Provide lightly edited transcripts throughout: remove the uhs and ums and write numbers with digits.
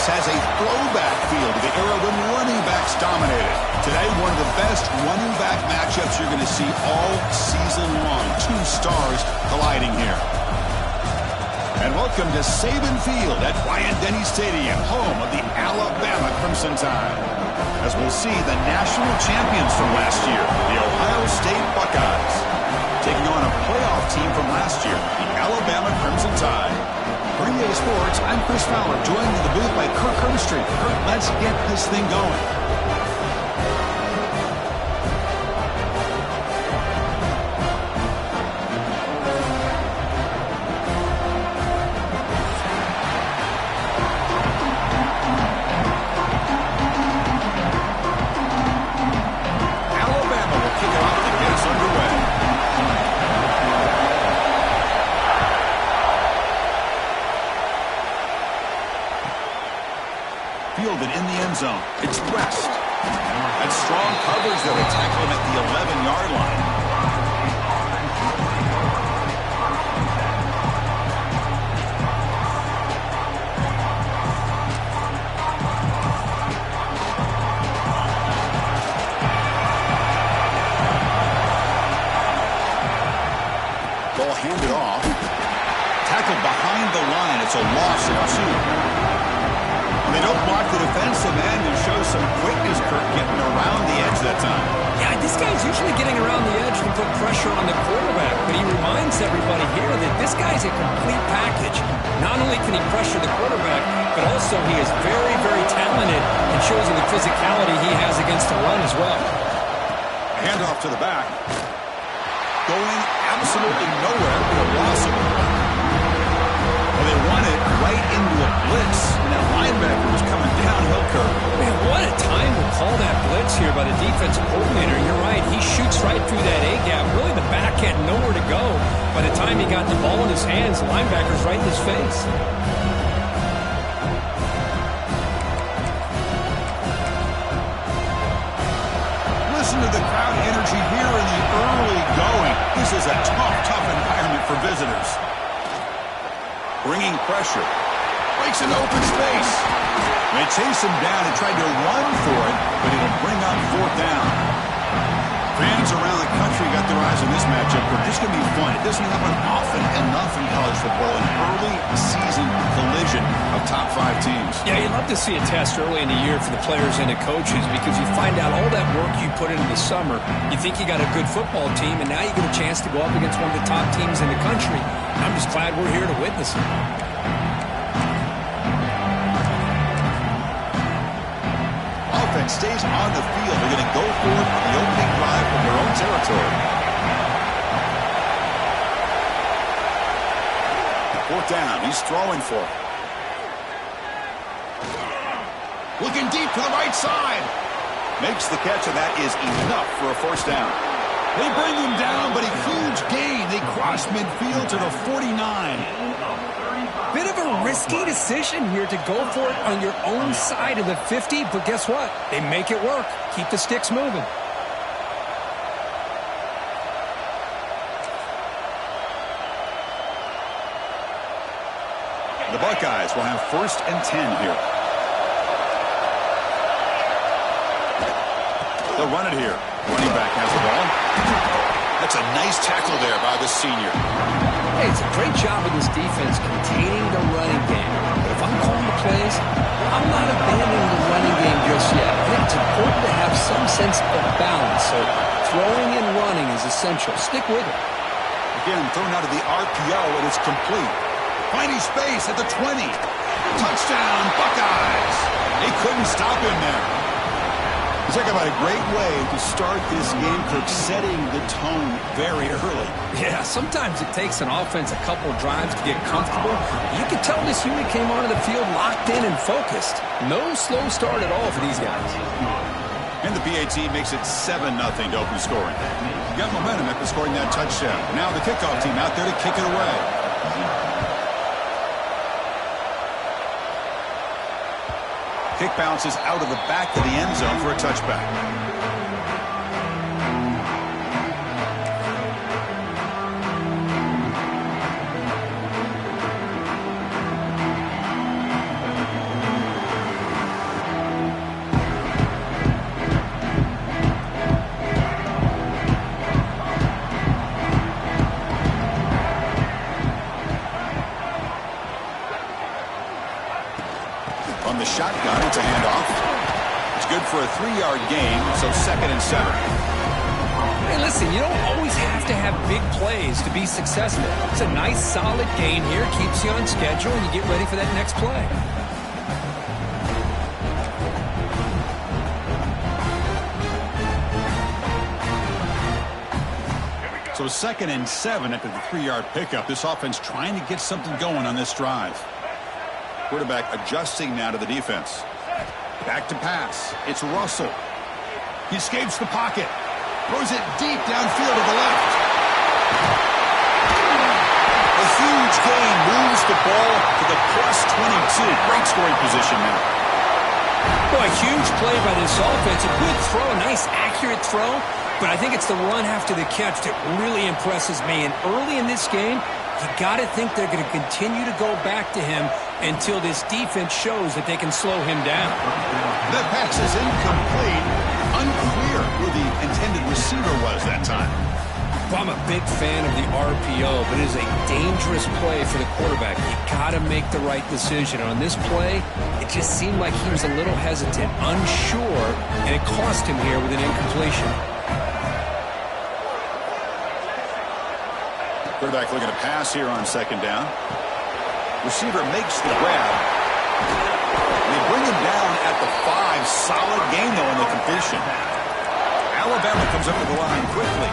This has a throwback feel to the era when running backs dominated. Today, one of the best running back matchups you're going to see all season long. Two stars colliding here. And welcome to Saban Field at Bryant-Denny Stadium, home of the Alabama Crimson Tide. As we'll see the national champions from last year, the Ohio State Buckeyes, taking on a playoff team from last year, the Alabama Crimson Tide. For EA Sports, I'm Chris Fowler, joined in the booth by Kirk Herbstreit. Kirk, let's get this thing going. Fielded in the end zone. It's West. That's strong coverage, though. They tackle him at the 11-yard line. Ball handed off. Tackled behind the line. It's a loss of 2. They don't block the defensive end and show some quickness, Kirk, getting around the edge that time. Yeah, this guy's usually getting around the edge to put pressure on the quarterback, but he reminds everybody here that this guy's a complete package. Not only can he pressure the quarterback, but also he is very, very talented and shows you the physicality he has against the run as well. Handoff to the back. Going absolutely nowhere with a loss of it. Well, they won it right into a blitz, and that linebacker was coming downhill, Kirk. Man, what a time to call that blitz here by the defensive coordinator. You're right, he shoots right through that A-gap. Really, the back had nowhere to go. By the time he got the ball in his hands, the linebacker's right in his face. Listen to the crowd energy here in the early going. This is a tough environment for visitors. Bringing pressure. Breaks an open space. They chase him down and try to run for it, but it'll bring up 4th down. Fans around the country got their eyes on this matchup. This is going to be fun. It doesn't happen often enough in college football. An early season collision of top 5 teams. Yeah, you love to see a test early in the year for the players and the coaches because you find out all that work you put into the summer. You think you got a good football team, and now you get a chance to go up against one of the top teams in the country. I'm just glad we're here to witness it. Offense stays on the field. They're going to go for it on the opening drive from their own territory. 4th down. He's throwing for it. Looking deep to the right side. Makes the catch, and that is enough for a 1st down. They bring him down, but a huge gain. They cross midfield to the 49. Bit of a risky decision here to go for it on your own side of the 50, but guess what? They make it work. Keep the sticks moving. The Buckeyes will have 1st and 10 here. They'll run it here. Running back has the ball. That's a nice tackle there by the senior. Hey, it's a great job of this defense containing the running game. But if I'm calling the plays, I'm not abandoning the running game just yet. I think it's important to have some sense of balance. So throwing and running is essential. Stick with it. Again, thrown out of the RPO, and it's complete. Finding space at the 20. Touchdown, Buckeyes. They couldn't stop him there. Talk about a great way to start this game, Kirk, setting the tone very early. Yeah, sometimes it takes an offense a couple of drives to get comfortable. You can tell this unit came onto the field locked in and focused. No slow start at all for these guys. And the PAT makes it 7-0 to open scoring. Got momentum after scoring that touchdown. Now the kickoff team out there to kick it away. Kick bounces out of the back of the end zone for a touchback. On the shotgun, it's a handoff. It's good for a 3-yard gain, so 2nd and 7. Hey, listen, you don't always have to have big plays to be successful. It's a nice, solid gain here, keeps you on schedule, and you get ready for that next play. So 2nd and 7 after the 3-yard pickup. This offense trying to get something going on this drive. Quarterback adjusting now to the defense. Back to pass. It's Russell. He escapes the pocket. Throws it deep downfield to the left. A huge gain moves the ball to the +22. Great scoring position now. Boy, huge play by this offense. A good throw, a nice accurate throw. But I think it's the run after the catch that really impresses me. And early in this game, you got to think they're going to continue to go back to him until this defense shows that they can slow him down. That pass is incomplete. Unclear who the intended receiver was that time. Well, I'm a big fan of the RPO, but it is a dangerous play for the quarterback. You got to make the right decision. On this play, it just seemed like he was a little hesitant, unsure, and it cost him here with an incompletion. Quarterback looking to pass here on 2nd down. Receiver makes the grab. They bring him down at the 5. Solid gain, though, on the completion. Alabama comes up to the line quickly.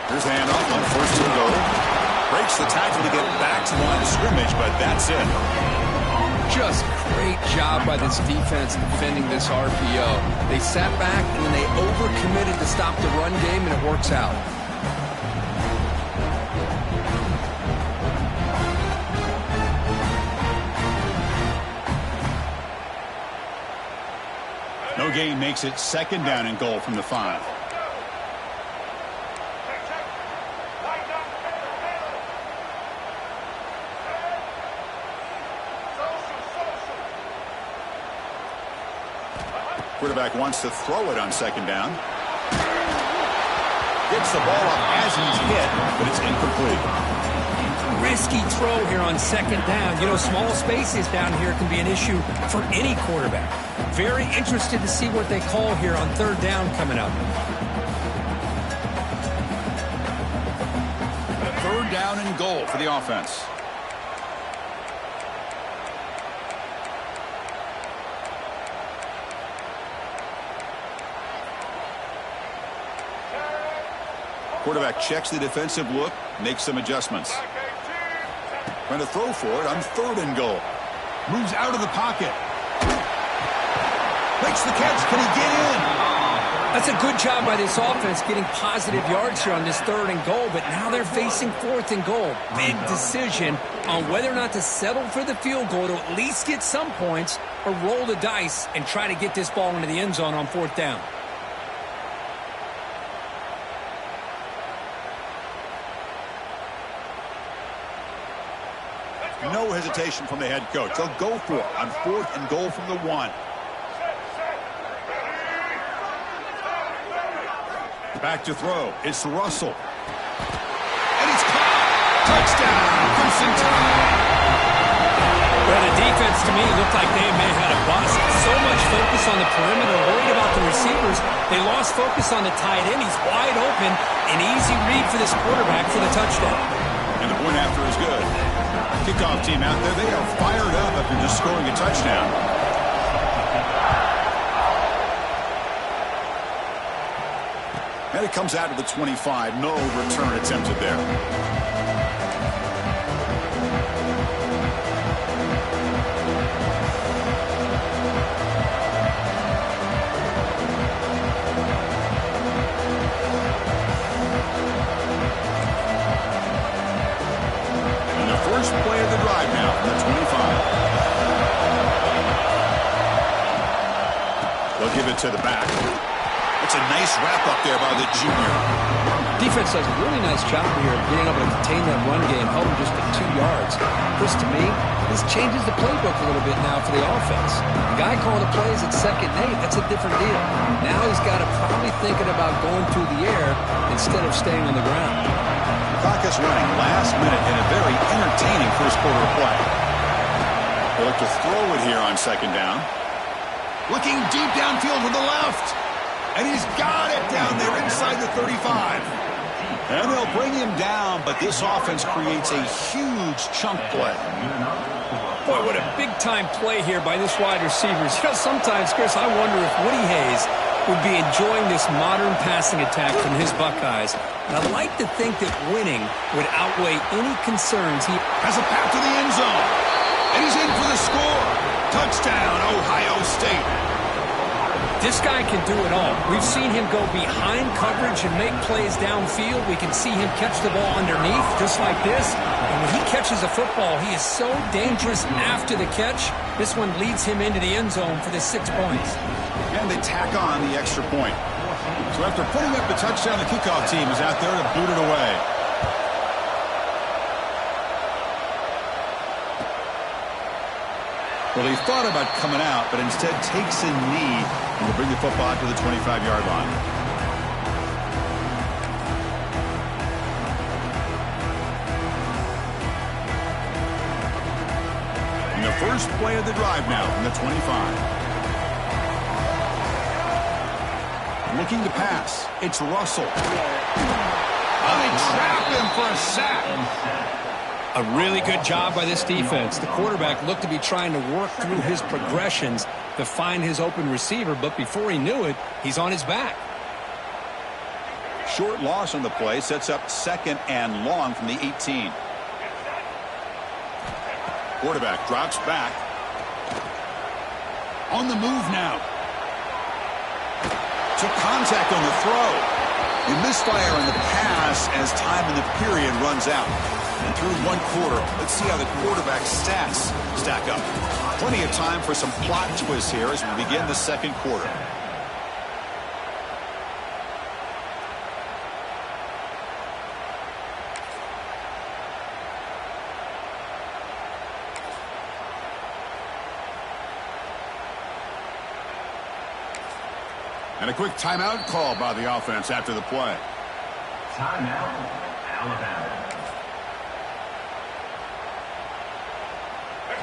Here's the handoff on 1st and goal. Breaks the tackle to get back to the line of scrimmage, but that's it. Just great job by this defense defending this RPO. They sat back and then they overcommitted to stop the run game, and it works out. No gain makes it 2nd down and goal from the 5. Quarterback wants to throw it on 2nd down. Gets the ball up as he's hit, but it's incomplete. Risky throw here on 2nd down. You know, small spaces down here can be an issue for any quarterback. Very interested to see what they call here on 3rd down coming up. 3rd down and goal for the offense. Quarterback checks the defensive look, makes some adjustments. Trying to throw for it on 3rd and goal. Moves out of the pocket. Makes the catch. Can he get in? That's a good job by this offense getting positive yards here on this 3rd and goal, but now they're facing 4th and goal. Big decision on whether or not to settle for the field goal to at least get some points or roll the dice and try to get this ball into the end zone on 4th down. No hesitation from the head coach. They'll go for it on 4th and goal from the 1. Back to throw. It's Russell. And he's caught. Touchdown. Crimson Tide. Well, the defense to me looked like they may have had a bust. So much focus on the perimeter, worried about the receivers. They lost focus on the tight end. He's wide open. An easy read for this quarterback for the touchdown. And the point after is good. Kickoff team out there, they are fired up after just scoring a touchdown. And it comes out to the 25. No return attempted there. First play of the drive now from the 25. They'll give it to the back. It's a nice wrap up there by the junior. Defense does a really nice job here of being able to contain that run game, held him just at 2 yards. Chris, to me, this changes the playbook a little bit now for the offense. The guy calling the plays at 2nd and 8, that's a different deal. Now he's got to probably thinking about going through the air instead of staying on the ground. Clock is running last minute in a very entertaining first quarter of play. They look to throw it here on 2nd down. Looking deep downfield to the left. And he's got it down there inside the 35. And they'll bring him down, but this offense creates a huge chunk play. Boy, what a big-time play here by this wide receivers. You know, sometimes, Chris, I wonder if Woody Hayes would be enjoying this modern passing attack from his Buckeyes. And I'd like to think that winning would outweigh any concerns. He has a path to the end zone. And he's in for the score. Touchdown, Ohio State. This guy can do it all. We've seen him go behind coverage and make plays downfield. We can see him catch the ball underneath, just like this. And when he catches a football, he is so dangerous after the catch. This one leads him into the end zone for the 6 points. And they tack on the extra point. So after putting up the touchdown, the kickoff team is out there to boot it away. Well, he thought about coming out, but instead takes a knee and will bring the football out to the 25-yard line. And the first play of the drive now from the 25. Looking to pass. It's Russell. Oh, they trap him for a sack. A really good job by this defense. The quarterback looked to be trying to work through his progressions to find his open receiver, but before he knew it, he's on his back. Short loss on the play sets up 2nd and long from the 18. Quarterback drops back. On the move now. Took contact on the throw. They misfire on the pass as time in the period runs out. And through 1 quarter, let's see how the quarterback stats stack up. Plenty of time for some plot twists here as we begin the 2nd quarter. And a quick timeout call by the offense after the play. Timeout, Alabama.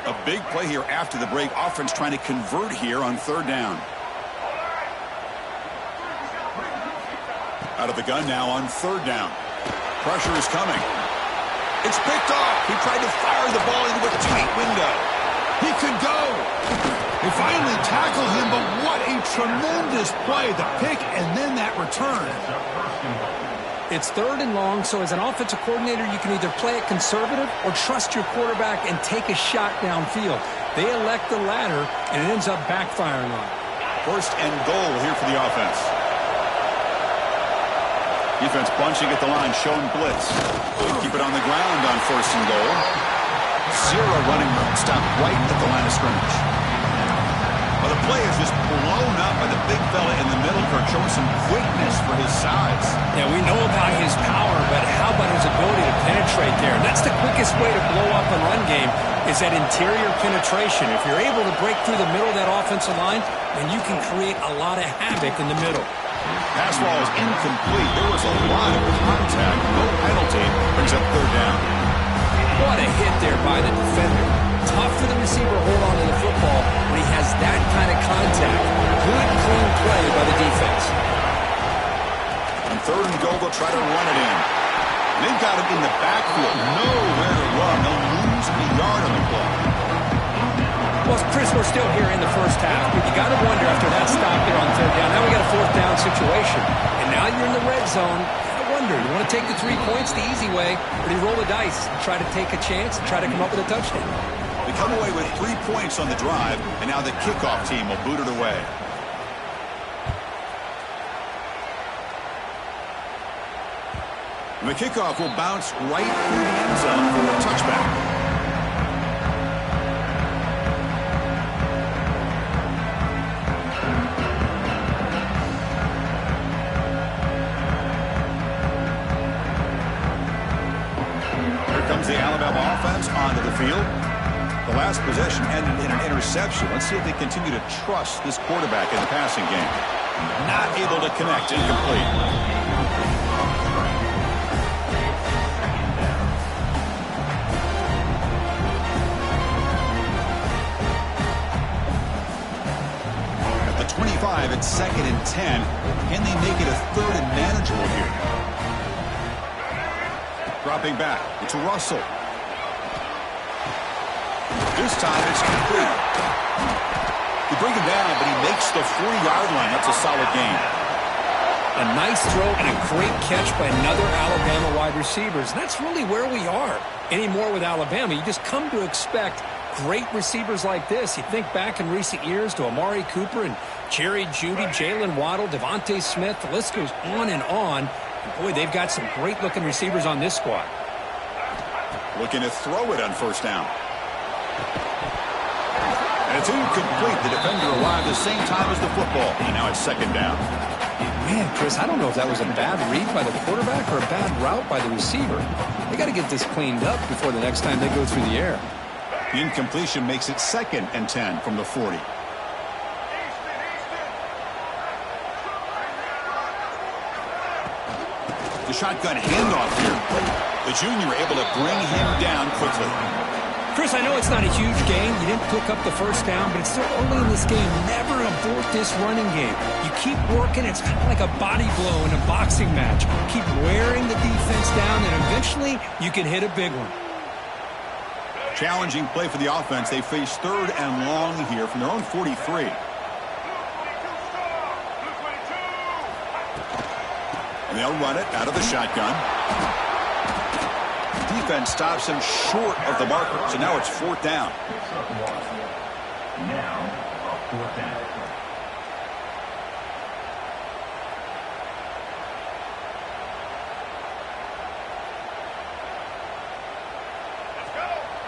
A big play here after the break. Offense trying to convert here on 3rd down. Out of the gun now on 3rd down. Pressure is coming. It's picked off. He tried to fire the ball into a tight window. He could go. They finally tackle him, but what a tremendous play. The pick and then that return. It's 3rd and long, so as an offensive coordinator, you can either play it conservative or trust your quarterback and take a shot downfield. They elect the latter, and it ends up backfiring on them. 1st and goal here for the offense. Defense bunching at the line, showing blitz. Keep it on the ground on 1st and goal. Zero running room. Stop right at the line of scrimmage. Well, the play is just blown up by the big fella in the middle, Kirk, showing some quickness for his size. Yeah, we know about his power, but how about his ability to penetrate there? And that's the quickest way to blow up a run game is that interior penetration. If you're able to break through the middle of that offensive line, then you can create a lot of havoc in the middle. Pass ball is incomplete. There was a lot of contact. No penalty. Brings up 3rd down. What a hit there by the defender. Tough for the receiver to hold on to the football when he has that kind of contact. Good, clean play by the defense. On 3rd and goal, they'll try to run it in. They've got him in the backfield. Nowhere to run. They'll lose a yard on the play. Well, Chris, we're still here in the first half, but you got to wonder after that stop there on 3rd down. Now we got a 4th down situation, and now you're in the red zone. You got to wonder, you want to take the 3 points the easy way, or do you roll the dice and try to take a chance and try to come up with a touchdown? They come away with 3 points on the drive, and now the kickoff team will boot it away. And the kickoff will bounce right through the end zone for a touchback. the Alabama offense onto the field. The last possession ended in an interception. Let's see if they continue to trust this quarterback in the passing game. Not able to connect. Incomplete. At the 25, it's 2nd and 10. Can they make it a 3rd and manageable here? Dropping back. It's Russell. This time it's complete. You bring him down, but he makes the 40-yard line. That's a solid gain. A nice throw and a great catch by another Alabama wide receivers. And that's really where we are anymore with Alabama. You just come to expect great receivers like this. You think back in recent years to Amari Cooper and Jerry Jeudy, Jalen Waddle, Devontae Smith. The list goes on and on. And boy, they've got some great-looking receivers on this squad. Looking to throw it on 1st down. And it's incomplete. The defender arrived the same time as the football. And now it's 2nd down. Man, Chris, I don't know if that was a bad read by the quarterback or a bad route by the receiver. They got to get this cleaned up before the next time they go through the air. The incompletion makes it 2nd and 10 from the 40. The shotgun handoff here. The junior able to bring him down quickly. Chris, I know it's not a huge gain. You didn't pick up the 1st down, but it's still early in this game. Never abort this running game. You keep working. It's kind of like a body blow in a boxing match. Keep wearing the defense down, and eventually you can hit a big one. Challenging play for the offense. They face 3rd and long here from their own 43. And they'll run it out of the shotgun. Defense stops him short of the marker, so now it's 4th down. Now, 4th down.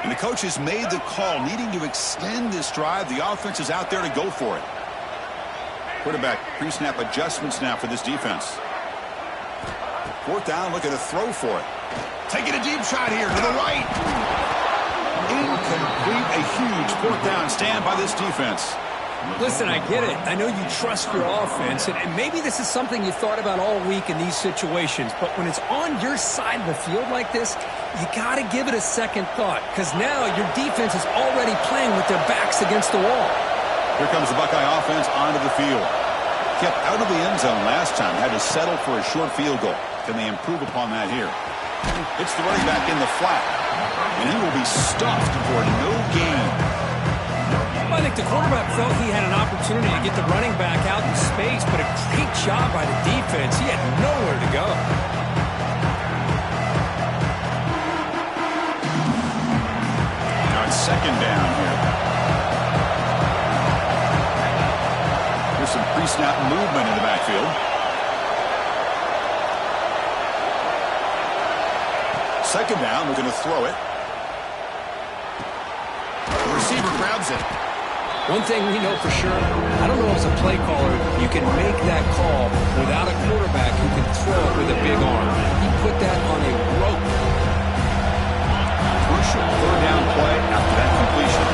And the coach has made the call, needing to extend this drive. The offense is out there to go for it. Quarterback pre-snap adjustments now for this defense. 4th down, looking to throw for it. Taking a deep shot here to the right. Incomplete. A huge 4th down stand by this defense. Listen, I get it. I know you trust your offense, and maybe this is something you thought about all week in these situations, but when it's on your side of the field like this, you got to give it a second thought, because now your defense is already playing with their backs against the wall. Here comes the Buckeye offense onto the field. Kept out of the end zone last time, had to settle for a short field goal. Can they improve upon that here? It's the running back in the flat, and he will be stuffed for no gain. I think the quarterback felt he had an opportunity to get the running back out in space, but a great job by the defense. He had nowhere to go. Now it's 2nd down here. There's some pre-snap movement in the backfield. Second down, we're going to throw it. The receiver grabs it. One thing we know for sure, I don't know as a play caller, you can make that call without a quarterback who can throw it with a big arm. He put that on a rope. Crucial 3rd down play after that completion.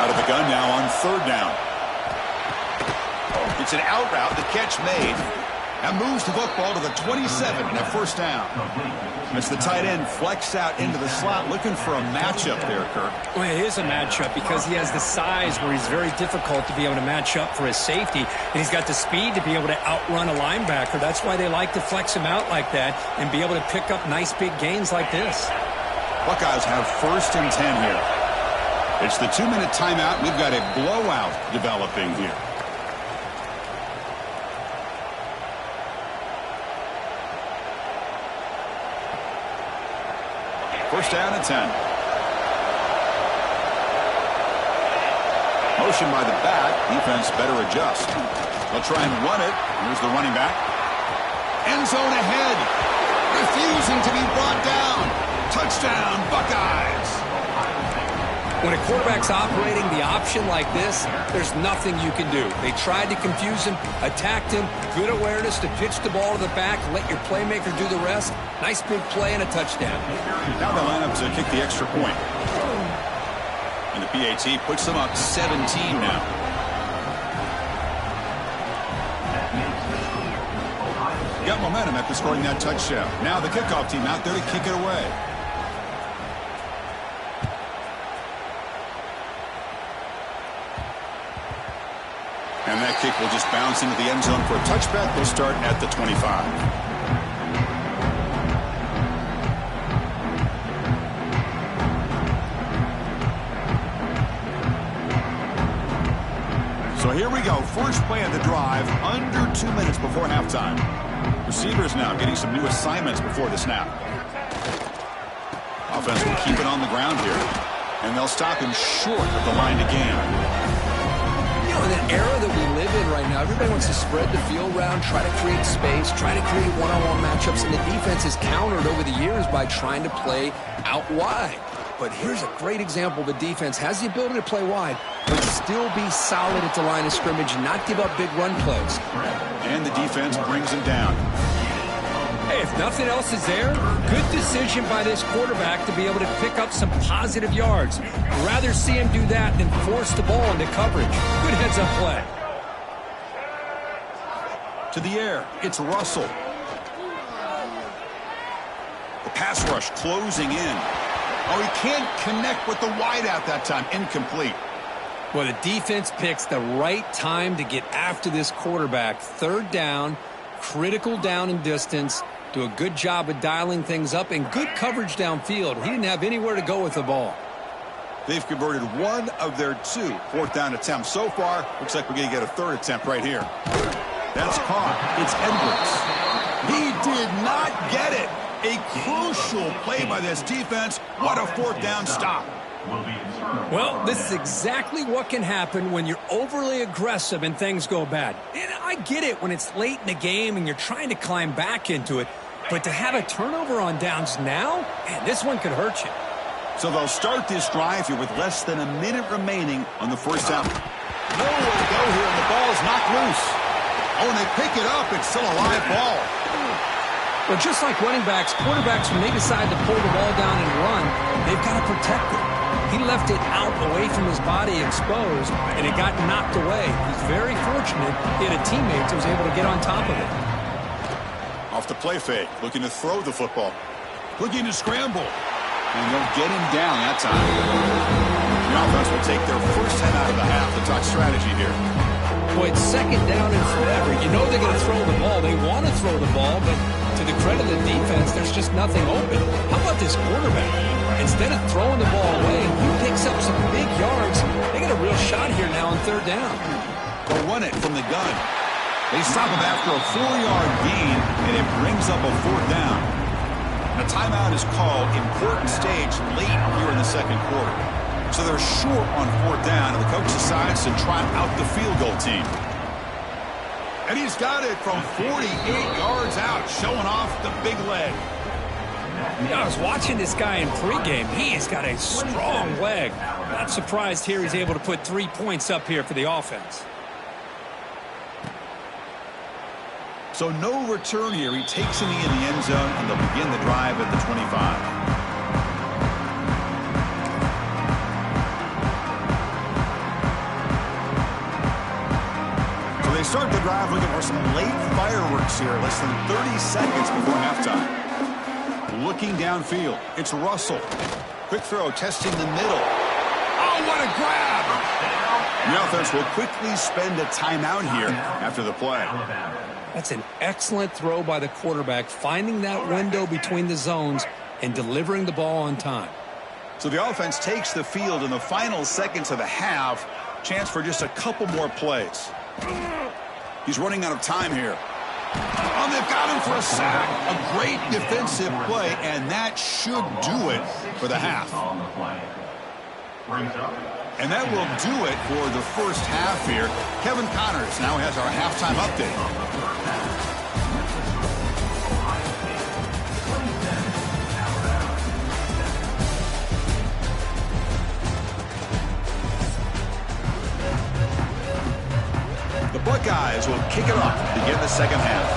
Out of the gun now on 3rd down. It's an out route, the catch made. Now moves the football to the 27 and a 1st down. As the tight end flex out into the slot, looking for a matchup there, Kirk. Well, it is a matchup because he has the size where he's very difficult to be able to match up for his safety, and he's got the speed to be able to outrun a linebacker. That's why they like to flex him out like that and be able to pick up nice big gains like this. Buckeyes have 1st and 10 here. It's the 2-minute timeout. We've got a blowout developing here. First down and 10. Motion by the back. Defense better adjust. They'll try and run it. Here's the running back. End zone ahead. Refusing to be brought down. Touchdown, Buckeyes. When a quarterback's operating the option like this, there's nothing you can do. They tried to confuse him, attacked him, good awareness to pitch the ball to the back, let your playmaker do the rest. Nice big play and a touchdown. Now they line up to kick the extra point. And the PAT puts them up 17 now. Got momentum after scoring that touchdown. Now the kickoff team out there to kick it away. And that kick will just bounce into the end zone for a touchback. They'll start at the 25. So here we go. First play of the drive, under 2 minutes before halftime. Receivers now getting some new assignments before the snap. Offense will keep it on the ground here. And they'll stop him short of the line to gain. You know, in an era that we live in right now, everybody wants to spread the field around, try to create space, try to create one-on-one matchups, and the defense has countered over the years by trying to play out wide. But here's a great example. The defense has the ability to play wide, but still be solid at the line of scrimmage and not give up big run plays. And the defense brings him down. Hey, if nothing else is there, good decision by this quarterback to be able to pick up some positive yards. Rather see him do that than force the ball into coverage. Good heads-up play. To the air, it's Russell. The pass rush closing in. Oh, he can't connect with the wideout that time. Incomplete. Well, the defense picks the right time to get after this quarterback. Third down, critical down and distance. Do a good job of dialing things up and good coverage downfield. He didn't have anywhere to go with the ball. They've converted one of their 2 fourth down attempts so far. Looks like we're going to get a third attempt right here. That's caught. It's Edwards. He did not get it. A crucial play by this defense. What a fourth down stop. Well, this is exactly what can happen when you're overly aggressive and things go bad. And I get it when it's late in the game and you're trying to climb back into it. But to have a turnover on downs now, man, this one could hurt you. So they'll start this drive here with less than a minute remaining on the first half. Nowhere to go here, and the ball is knocked loose. Oh, and they pick it up. It's still a live ball. Well, just like running backs, quarterbacks, when they decide to pull the ball down and run, they've got to protect it. He left it out away from his body exposed, and it got knocked away. He's very fortunate he had a teammate that was able to get on top of it. Off the play fake, looking to throw the football. Looking to scramble. And they'll get him down that time. The offense will take their first 10 out of the half to talk strategy here. Boy, it's second down and forever. You know they're going to throw the ball. They want to throw the ball, but to the credit of the defense, there's just nothing open. How about this quarterback? Instead of throwing the ball away, he picks up some big yards. They got a real shot here now on third down. They'll run it from the gun. They stop him after a 4-yard gain, and it brings up a fourth down. A timeout is called, important stage late here in the second quarter. So they're short on fourth down, and the coach decides to try out the field goal team. And he's got it from 48 yards out, showing off the big leg. I was watching this guy in pregame. He's got a strong leg. Not surprised here he's able to put 3 points up here for the offense. So no return here. He takes it in the end zone, and they'll begin the drive at the 25. So they start the drive looking for some late fireworks here, less than 30 seconds before halftime. Looking downfield, it's Russell. Quick throw, testing the middle. Oh, what a grab! The offense will quickly spend a timeout here after the play. That's an excellent throw by the quarterback, finding that window between the zones and delivering the ball on time. So the offense takes the field in the final seconds of the half. Chance for just a couple more plays. He's running out of time here. Oh, they've got him for a sack. A great defensive play, and that should do it for the half. And that will do it for the first half here. Kevin Connors now has our halftime update. Buckeyes will kick it off to begin the second half.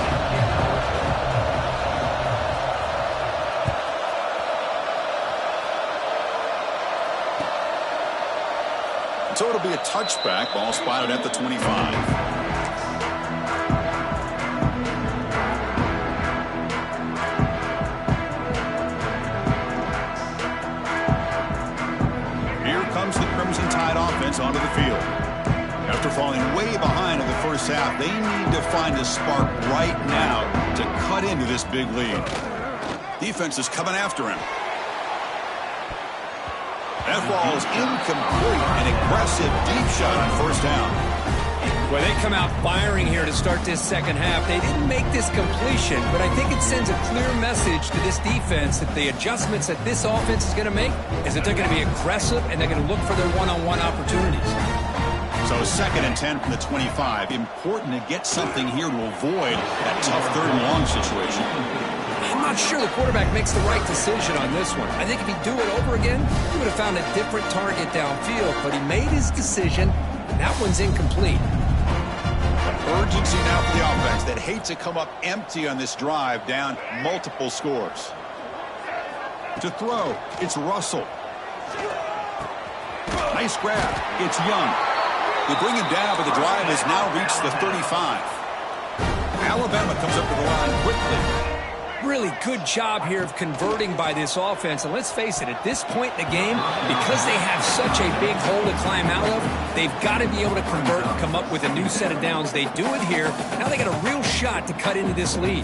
So it'll be a touchback. Ball spotted at the 25. Here comes the Crimson Tide offense onto the field. After falling way behind in the first half, they need to find a spark right now to cut into this big lead. Defense is coming after him. That ball is incomplete. An aggressive deep shot on first down. Well, they come out firing here to start this second half. They didn't make this completion, but I think it sends a clear message to this defense that the adjustments that this offense is going to make is that they're going to be aggressive and they're going to look for their one-on-one opportunities. So 2nd and 10 from the 25. Important to get something here to avoid that tough 3rd and long situation. I'm not sure the quarterback makes the right decision on this one. I think if he'd do it over again, he would have found a different target downfield, but he made his decision, and that one's incomplete. Urgency now for the offense that hates to come up empty on this drive, down multiple scores. To throw, it's Russell. Nice grab. It's Young. They bring him down, but the drive has now reached the 35. Alabama comes up to the line quickly. Really good job here of converting by this offense. And let's face it, at this point in the game, because they have such a big hole to climb out of, they've got to be able to convert and come up with a new set of downs. They do it here. Now they got a real shot to cut into this lead.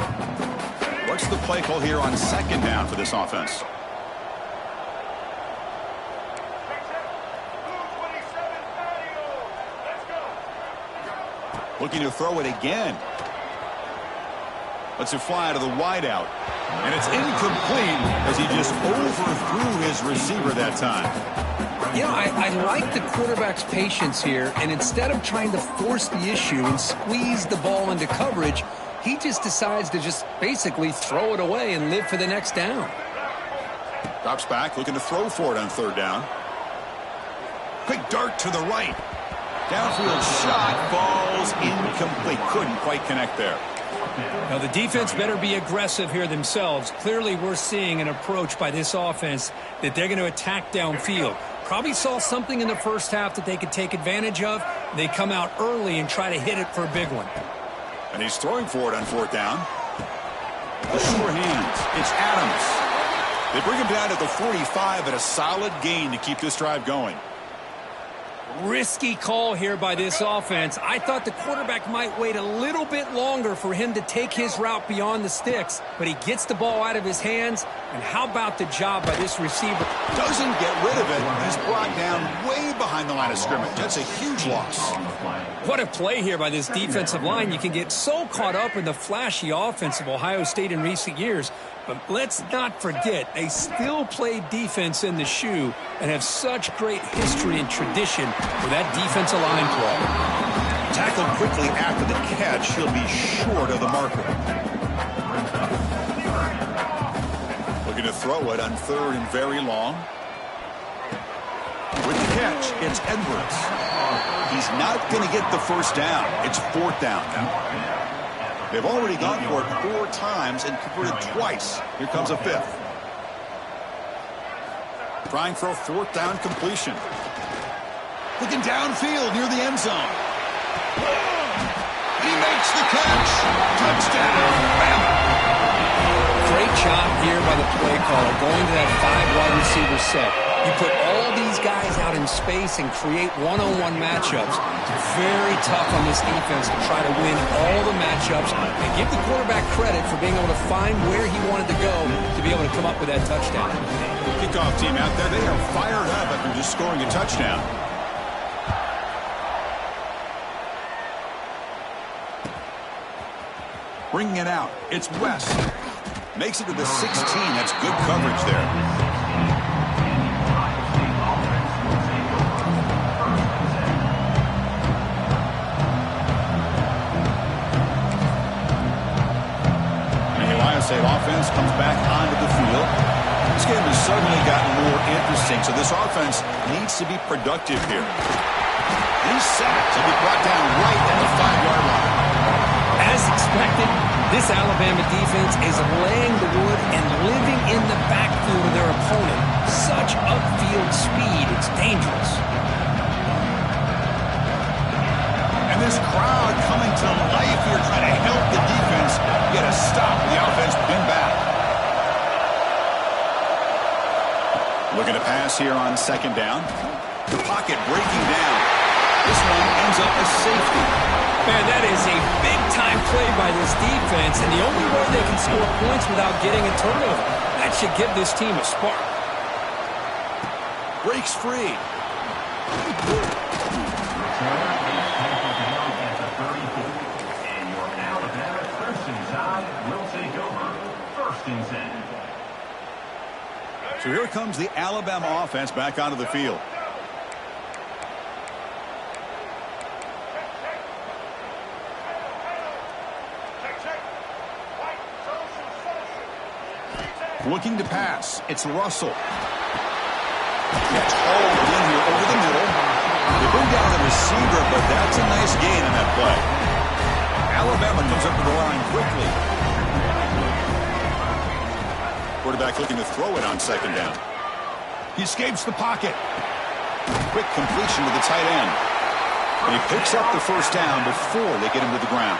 What's the play call here on 2nd down for this offense? Looking to throw it again. Lets it fly to the wideout. And it's incomplete as he just overthrew his receiver that time. You know, I like the quarterback's patience here, and instead of trying to force the issue and squeeze the ball into coverage, he just decides to just basically throw it away and live for the next down. Drops back, looking to throw for it on 3rd down. Quick dart to the right. Downfield shot, falls incomplete. Couldn't quite connect there. Now, the defense better be aggressive here themselves. Clearly, we're seeing an approach by this offense that they're going to attack downfield. Probably saw something in the first half that they could take advantage of. They come out early and try to hit it for a big one. And he's throwing for it on 4th down. The sure hands. It's Adams. They bring him down to the 45 at a solid gain to keep this drive going. Risky call here by this offense. I thought the quarterback might wait a little bit longer for him to take his route beyond the sticks, but he gets the ball out of his hands. And how about the job by this receiver? Doesn't get rid of it. He's brought down way behind the line of scrimmage. That's a huge loss. What a play here by this defensive line. You can get so caught up in the flashy offense of Ohio State in recent years, but let's not forget, they still play defense in the shoe and have such great history and tradition with that defensive line play. Tackled quickly after the catch. He'll be short of the marker. Looking to throw it on 3rd and very long. With the catch, it's Edwards. He's not going to get the first down. It's 4th down. They've already gone for it 4 times and converted twice. Here comes a 5th. Trying for a 4th down completion. Looking downfield near the end zone. He makes the catch. Touchdown, Bama. Great job here by the play caller, going to that 5 wide receiver set. You put all these guys out in space and create one-on-one matchups. It's very tough on this defense to try to win all the matchups and give the quarterback credit for being able to find where he wanted to go to be able to come up with that touchdown. Kickoff team out there, they are fired up after just scoring a touchdown. Bringing it out, it's West. Makes it to the 16. That's good coverage there. State offense comes back onto the field. This game has suddenly gotten more interesting, so this offense needs to be productive here. He's sacked to be brought down right at the 5-yard line. expected, this Alabama defense is laying the wood and living in the backfield of their opponent. Such upfield speed, it's dangerous. And this crowd coming to life here, trying to help the defense get a stop. The offense pinned back. Looking to pass here on second down. The pocket breaking down. This one ends up a safety. Man, that is a big-time play by this defense, and the only way they can score points without getting a turnover. That should give this team a spark. Breaks free. And your Alabama Crimson side will take over 1st and 10. So here comes the Alabama offense back onto the field. Looking to pass. It's Russell. Gets hauled in here over the middle. They bring down the receiver, but that's a nice gain on that play. Alabama comes up to the line quickly. Quarterback looking to throw it on second down. He escapes the pocket. Quick completion to the tight end. And he picks up the first down before they get him to the ground.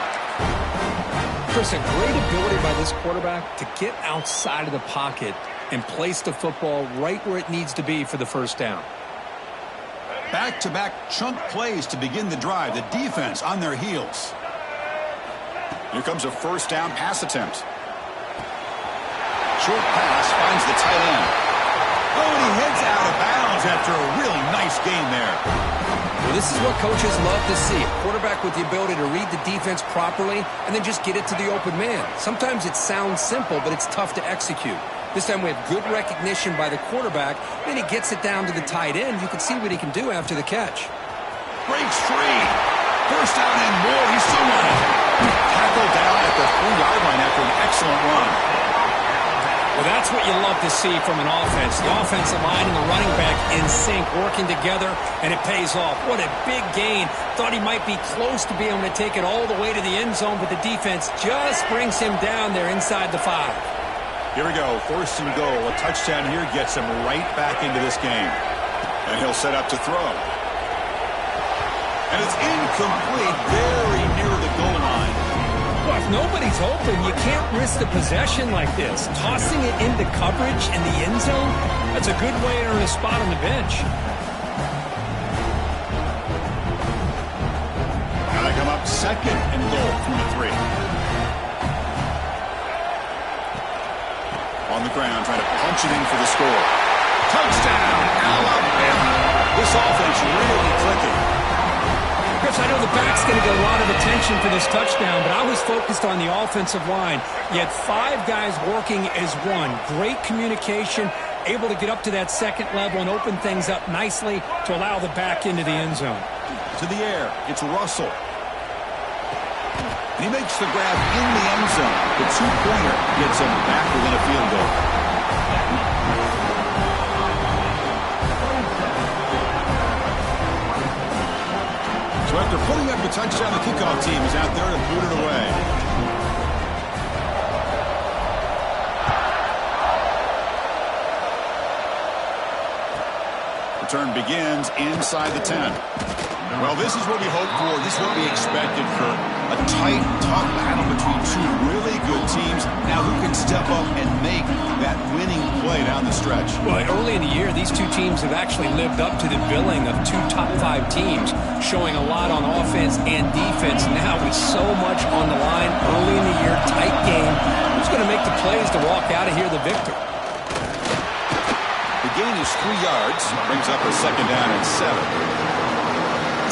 Chris, a great ability by this quarterback to get outside of the pocket and place the football right where it needs to be for the first down. Back-to-back chunk plays to begin the drive. The defense on their heels. Here comes a first down pass attempt. Short pass finds the tight end. Oh, and he heads out of bounds after a really nice game there. Well, this is what coaches love to see. A quarterback with the ability to read the defense properly and then just get it to the open man. Sometimes it sounds simple, but it's tough to execute. This time we have good recognition by the quarterback. Then he gets it down to the tight end. You can see what he can do after the catch. Breaks free. First down and more. He's still running. Tackled down at the 3-yard line after an excellent run. Well, that's what you love to see from an offense. The offensive line and the running back in sync, working together, and it pays off. What a big gain. Thought he might be close to being able to take it all the way to the end zone, but the defense just brings him down there inside the 5. Here we go. First and goal. A touchdown here gets him right back into this game. And he'll set up to throw. And it's incomplete, very near the goal line. Well, if nobody's open, you can't risk the possession like this. Tossing it into coverage in the end zone, that's a good way to earn a spot on the bench. Now they come up second and goal from the 3. On the ground, trying to punch it in for the score. Touchdown, Alabama. This offense really clicking. Chris, I know the back's going to get a lot of attention for this touchdown, but I was focused on the offensive line. You had 5 guys working as one. Great communication, able to get up to that second level and open things up nicely to allow the back into the end zone. To the air, it's Russell. And he makes the grab in the end zone. The 2-pointer gets him back within a field goal. So after putting up the touchdown, the kickoff team is out there to boot it away. Return begins inside the 10. Well, this is what we hoped for. This is what we expected for a tight, tough battle between 2 really good teams. Now, who can step up and make that winning play down the stretch? Well, early in the year, these 2 teams have actually lived up to the billing of 2 top 5 teams, showing a lot on offense and defense. Now, with so much on the line early in the year, tight game, who's going to make the plays to walk out of here the victor? The gain is 3 yards, brings up a second down and 7.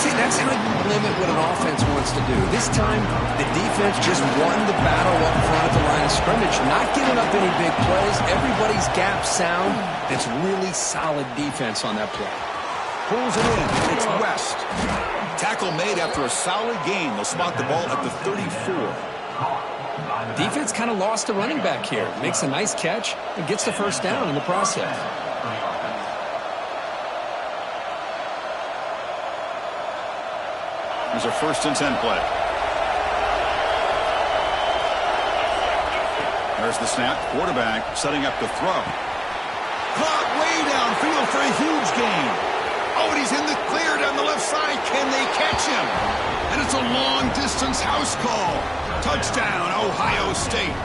See, that's how you limit what an offense wants to do. This time, the defense just won the battle up front at the line of scrimmage, not giving up any big plays. Everybody's gap sound. It's really solid defense on that play. Pulls it in. It's West. Tackle made after a solid gain. They'll spot the ball at the 34. Defense kind of lost a running back here. Makes a nice catch and gets the first down in the process. There's a 1st and 10 play. There's the snap. Quarterback setting up the throw. Caught way downfield for a huge gain. Oh, and he's in the clear down the left side. Can they catch him? And it's a long-distance house call. Touchdown, Ohio State.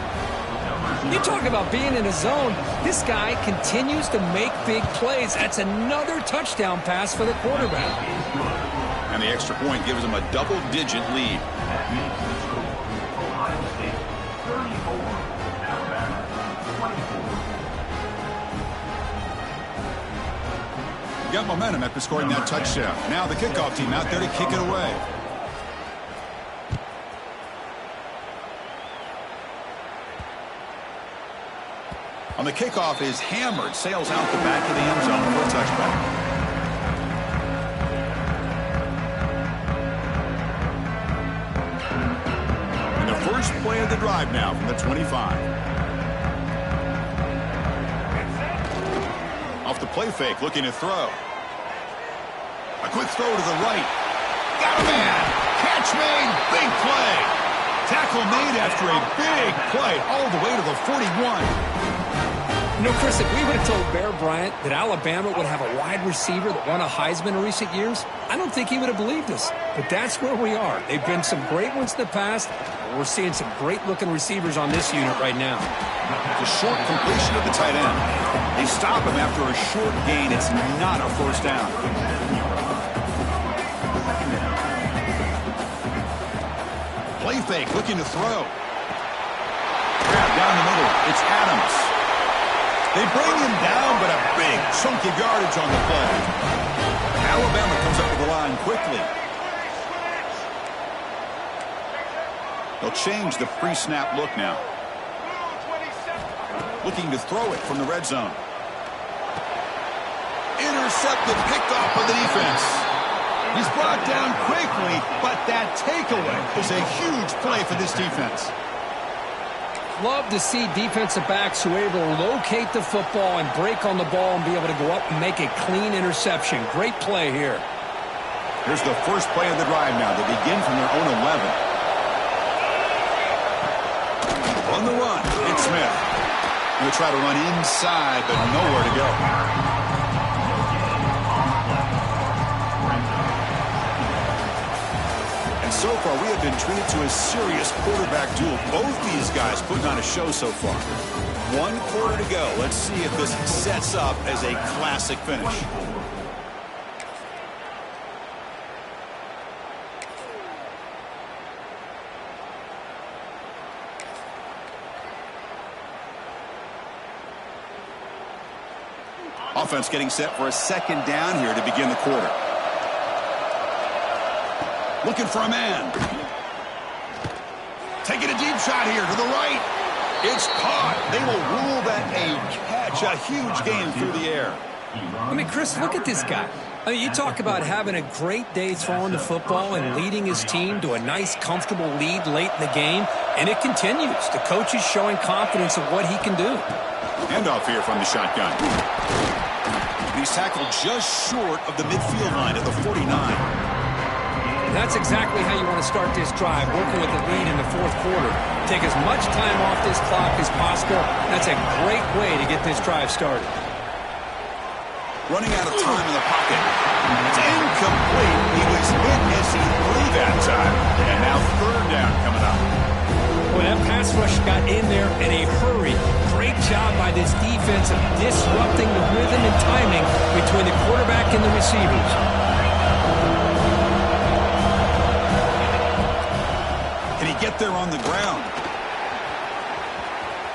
You talk about being in a zone. This guy continues to make big plays. That's another touchdown pass for the quarterback. And the extra point gives him a double-digit lead. That makes the score Ohio State 34, Alabama 24. Got momentum after scoring that touchdown. Now the kickoff team out there to kick it away. On the kickoff is hammered, sails out the back of the end zone for a touchback. And the first play of the drive now from the 25. Off the play fake, looking to throw. A quick throw to the right. Got a man. Catch made. Big play. Tackle made after a big play all the way to the 41. You know, Chris, if we would have told Bear Bryant that Alabama would have a wide receiver that won a Heisman in recent years, I don't think he would have believed us. But that's where we are. They've been some great ones in the past. We're seeing some great-looking receivers on this unit right now. The short completion of the tight end. They stop him after a short gain. It's not a first down. Play fake, looking to throw. Grab down the middle. It's Adams. They bring him down, but a big chunk of yardage on the play. Alabama comes up with the line quickly. They'll change the pre-snap look now. Looking to throw it from the red zone. Intercepted, picked off by the defense. He's brought down quickly, but that takeaway is a huge play for this defense. Love to see defensive backs who are able to locate the football and break on the ball and be able to go up and make a clean interception. Great play here. Here's the first play of the drive now. They begin from their own 11. On the run, it's Smith. He'll try to run inside, but nowhere to go. And so far, we have been treated to a serious quarterback duel. Both these guys putting on a show so far. 1 quarter to go. Let's see if this sets up as a classic finish. Offense getting set for a second down here to begin the quarter. Looking for a man. Taking a deep shot here to the right. It's caught. They will rule that a catch. A huge gain through the air. I mean, Chris, look at this guy. I mean, you talk about having a great day throwing the football and leading his team to a nice, comfortable lead late in the game, and it continues. The coach is showing confidence of what he can do. Handoff here from the shotgun. He's tackled just short of the midfield line at the 49. That's exactly how you want to start this drive, working with the lead in the fourth quarter. Take as much time off this clock as possible. That's a great way to get this drive started. Running out of time in the pocket. It's incomplete. He was hit as he threw that time. And now third down coming up. Well, that pass rush got in there in a hurry. Great job by this defense of disrupting the rhythm and timing between the quarterback and the receivers. Can he get there on the ground?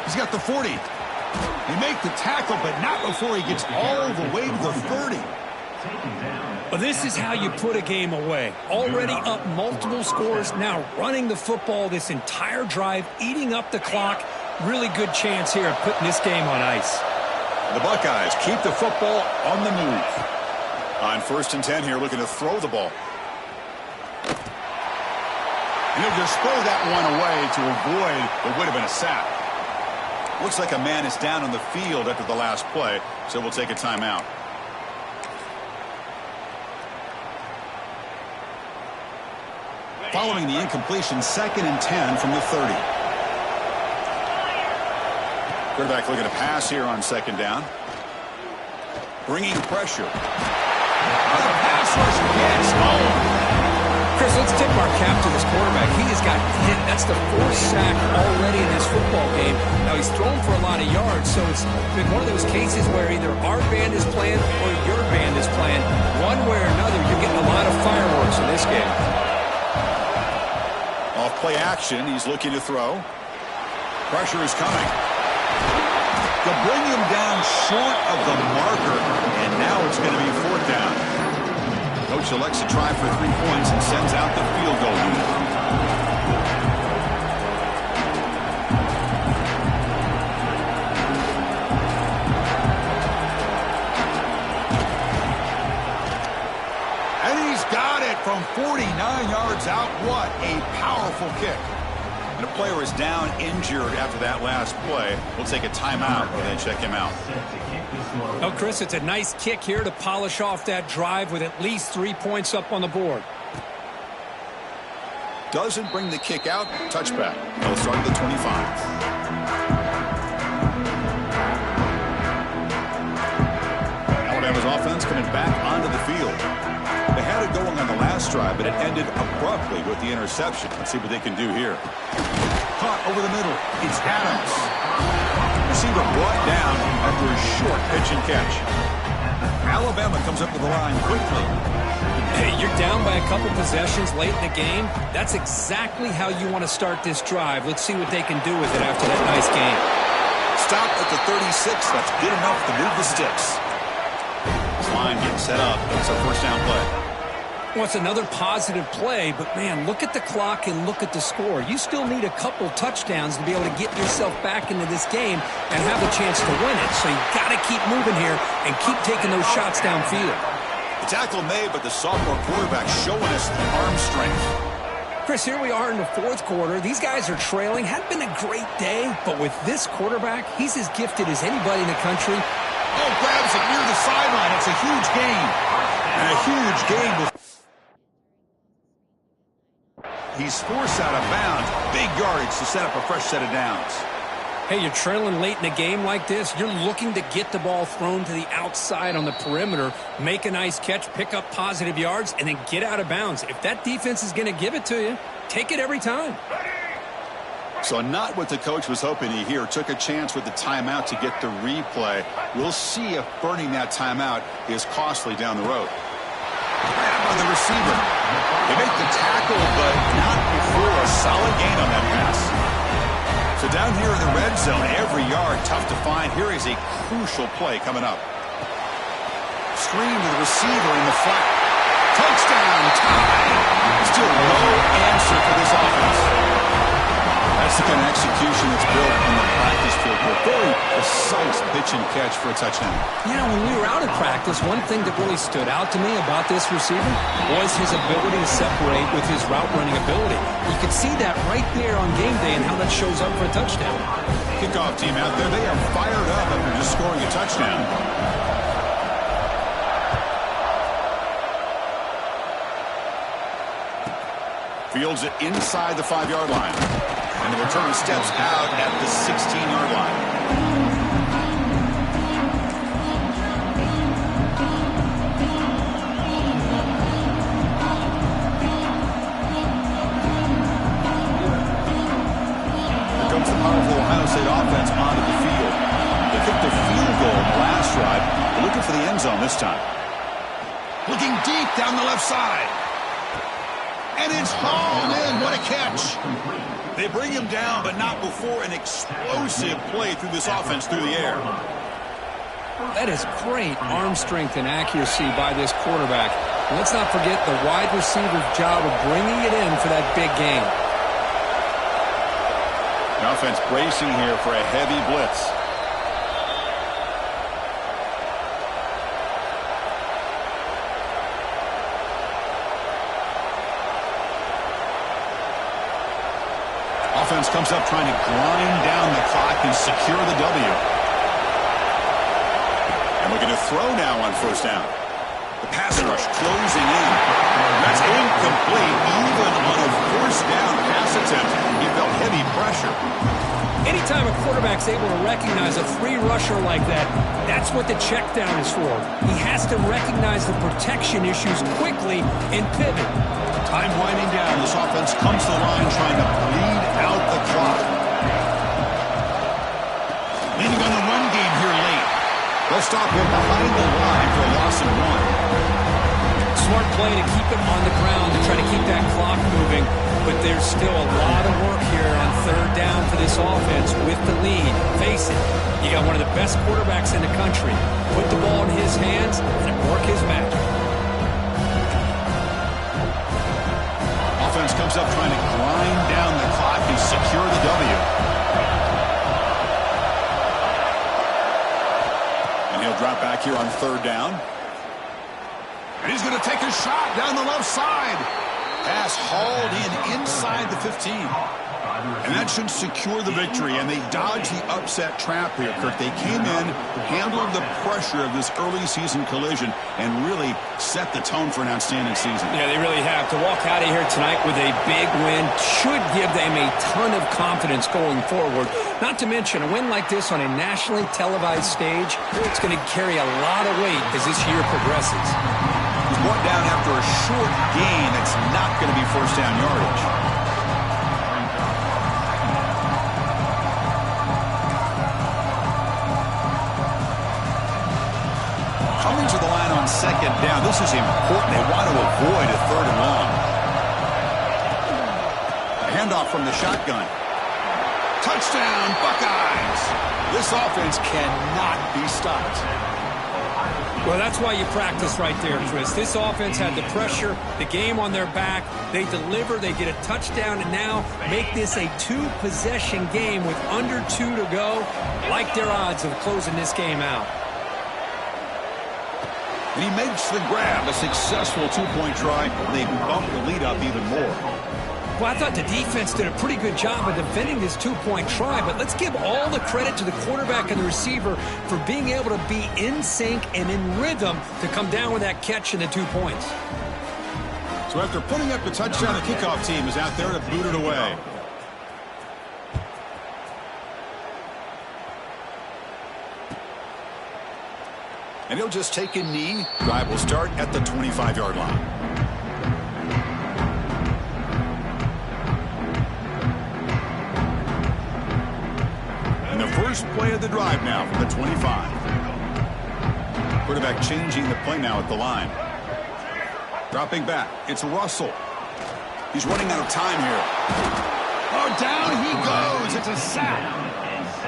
He's got the 40. He make the tackle, but not before he gets all the way to the 30. Well, this is how you put a game away. Already up multiple scores, now running the football this entire drive, eating up the clock. Really good chance here of putting this game on ice. The Buckeyes keep the football on the move. On 1st and 10 here, looking to throw the ball. And he'll just throw that one away to avoid what would have been a sack. Looks like a man is down on the field after the last play, so we'll take a timeout. Following the incompletion, 2nd and 10 from the 30. Quarterback looking to pass here on second down. Bringing pressure. The pass rush gets home. Chris, let's tip our cap to this quarterback. He has got hit. That's the fourth sack already in this football game. Now, he's thrown for a lot of yards, so it's been one of those cases where either our band is playing or your band is playing. One way or another, you're getting a lot of fireworks in this game. Off play action, he's looking to throw. Pressure is coming. They'll bring him down short of the marker, and now it's going to be fourth down. Coach elects to try for 3 points and sends out the field goal unit. And he's got it from 49 yards out. What a powerful kick. And a player is down injured after that last play. We'll take a timeout and then check him out. Oh, Chris, it's a nice kick here to polish off that drive with at least 3 points up on the board. Doesn't bring the kick out. Touchback. He'll start at the 25. Alabama's offense coming back onto the field. They had it going on the last drive, but it ended abruptly with the interception. Let's see what they can do here. Caught over the middle. It's Adams. Receiver brought down after a short pitch and catch. Alabama comes up to the line quickly. Hey, you're down by a couple possessions late in the game. That's exactly how you want to start this drive. Let's see what they can do with it after that nice game. Stop at the 36. That's good enough to move the sticks. This line getting set up. It's a first down play. Well, it's another positive play, but, man, look at the clock and look at the score. You still need a couple touchdowns to be able to get yourself back into this game and have a chance to win it. So you got to keep moving here and keep taking those shots downfield. The tackle made, but the sophomore quarterback showing us the arm strength. Chris, here we are in the fourth quarter. These guys are trailing. Hadn't been a great day, but with this quarterback, he's as gifted as anybody in the country. Oh, grabs it near the sideline. It's a huge gain. And a huge gain. He's forced out of bounds. Big yardage to set up a fresh set of downs. Hey, you're trailing late in a game like this. You're looking to get the ball thrown to the outside on the perimeter, make a nice catch, pick up positive yards, and then get out of bounds. If that defense is going to give it to you, take it every time. So not what the coach was hoping to hear. Took a chance with the timeout to get the replay. We'll see if burning that timeout is costly down the road. Grab on the receiver. They make the tackle, but not before a solid gain on that pass. So down here in the red zone, every yard tough to find. Here is a crucial play coming up. Screen to the receiver in the flat. Touchdown, tie. Still no answer for this offense. That's the kind of execution that's built in the practice field. Very precise pitch and catch for a touchdown. You know, when we were out at practice, one thing that really stood out to me about this receiver was his ability to separate with his route running ability. You could see that right there on game day and how that shows up for a touchdown. Kickoff team out there, they are fired up after just scoring a touchdown. Fields it inside the 5-yard line. And the returner steps out at the 16-yard line. Here comes the powerful Ohio State offense onto the field. They kicked a field goal in the last drive. They're looking for the end zone this time. Looking deep down the left side. And it's hauled in. What a catch. They bring him down, but not before an explosive play through this offense through the air. That is great arm strength and accuracy by this quarterback. And let's not forget the wide receiver's job of bringing it in for that big game. The offense bracing here for a heavy blitz. Offense comes up trying to grind down the clock and secure the W. And looking to throw now on first down. The pass rush closing in. That's incomplete. Even on a first down pass attempt, he felt heavy pressure. Anytime a quarterback's able to recognize a free rusher like that, that's what the check down is for. He has to recognize the protection issues quickly and pivot. Time winding down. This offense comes to the line trying to bleed out the clock. Leaning on the run game here late. They'll stop him behind the line for a loss of 1. Smart play to keep him on the ground to try to keep that clock moving. But there's still a lot of work here on third down for this offense with the lead. Face it, you got one of the best quarterbacks in the country. Put the ball in his hands and work his magic. Offense comes up trying to grind down the clock and secure the W. And he'll drop back here on third down. And he's going to take a shot down the left side. Pass hauled in inside the 15. And that should secure the victory. And they dodged the upset trap here, Kirk. They came in, handled the pressure of this early season collision, and really set the tone for an outstanding season. Yeah, they really have. To walk out of here tonight with a big win should give them a ton of confidence going forward. Not to mention, a win like this on a nationally televised stage, it's going to carry a lot of weight as this year progresses. He's brought down after a short gain that's not going to be first down yardage. Coming to the line on second down. This is important. They want to avoid a third and long. A handoff from the shotgun. Touchdown, Buckeyes. This offense cannot be stopped. Well, that's why you practice right there, Chris. This offense had the pressure, the game on their back. They deliver, they get a touchdown, and now make this a two-possession game with under 2 to go. Like their odds of closing this game out. And he makes the grab, a successful two-point try. They bump the lead up even more. Well, I thought the defense did a pretty good job of defending this two-point try, but let's give all the credit to the quarterback and the receiver for being able to be in sync and in rhythm to come down with that catch and the 2 points. So after putting up the touchdown, the kickoff team is out there to boot it away. And he'll just take a knee. Drive will start at the 25-yard line. And the first play of the drive now from the 25. Quarterback changing the play now at the line. Dropping back. It's Russell. He's running out of time here. Oh, down he goes. It's a sack.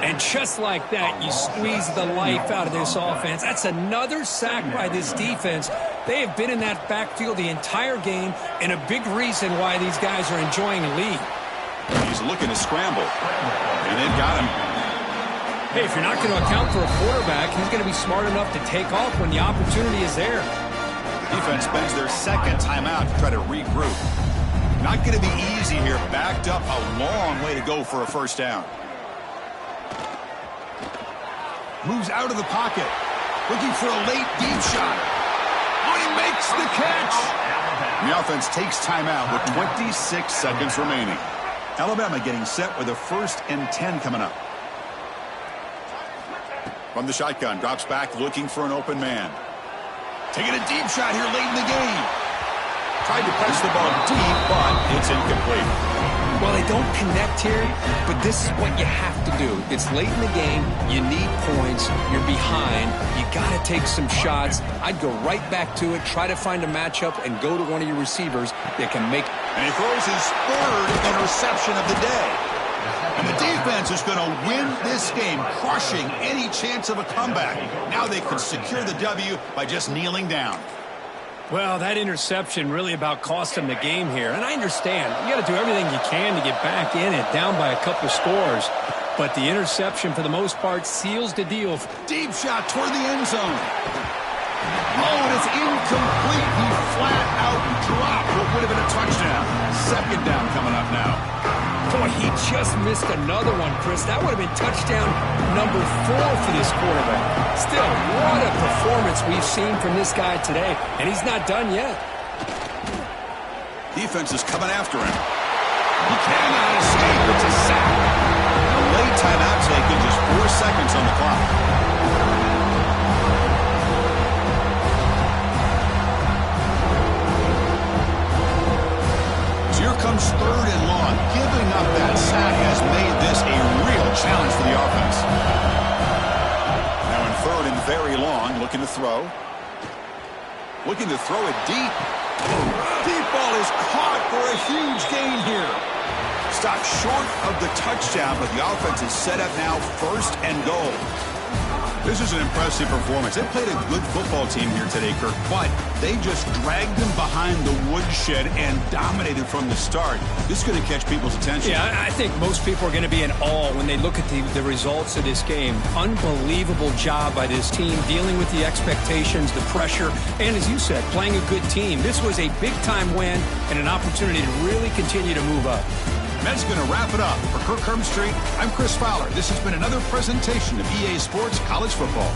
And just like that, you squeeze the life out of this offense. That's another sack by this defense. They have been in that backfield the entire game, and a big reason why these guys are enjoying a lead. He's looking to scramble, and they've got him. Hey, if you're not going to account for a quarterback, he's going to be smart enough to take off when the opportunity is there. Defense spends their second timeout to try to regroup. Not going to be easy here. Backed up a long way to go for a first down. Moves out of the pocket. Looking for a late deep shot. Oh, he makes the catch. And the offense takes timeout with 26 seconds remaining. Alabama getting set with a 1st and 10 coming up. From the shotgun, drops back looking for an open man. Taking a deep shot here late in the game. Tried to press the ball deep, but it's incomplete. Well, they don't connect here, but this is what you have to do. It's late in the game. You need points. You're behind. You got to take some shots. I'd go right back to it, try to find a matchup, and go to one of your receivers that can make. And he throws his 3rd interception of the day. And the defense is going to win this game, crushing any chance of a comeback. Now they can secure the W by just kneeling down. Well, that interception really about cost him the game here. And I understand. You got to do everything you can to get back in it, down by a couple scores. But the interception, for the most part, seals the deal. Deep shot toward the end zone. Oh, and it's incomplete. He flat out dropped what would have been a touchdown. Second down coming up now. Boy, he just missed another one, Chris. That would have been touchdown number 4 for this quarterback. Still, what a performance we've seen from this guy today, and he's not done yet. Defense is coming after him. He cannot escape. It's a sack. A late timeout taken, just 4 seconds on the clock. Here comes 3rd and long. Giving up that sack has made this a real challenge for the offense. Now in 3rd and very long, looking to throw. Looking to throw it deep. Deep ball is caught for a huge gain here. Stopped short of the touchdown, but the offense is set up now 1st and goal. This is an impressive performance. They played a good football team here today, Kirk, but they just dragged them behind the woodshed and dominated from the start. This is going to catch people's attention. Yeah, I think most people are going to be in awe when they look at the results of this game. Unbelievable job by this team, dealing with the expectations, the pressure, and as you said, playing a good team. This was a big-time win and an opportunity to really continue to move up. That's going to wrap it up. For Kirk Herbstreit, I'm Chris Fowler. This has been another presentation of EA Sports College Football.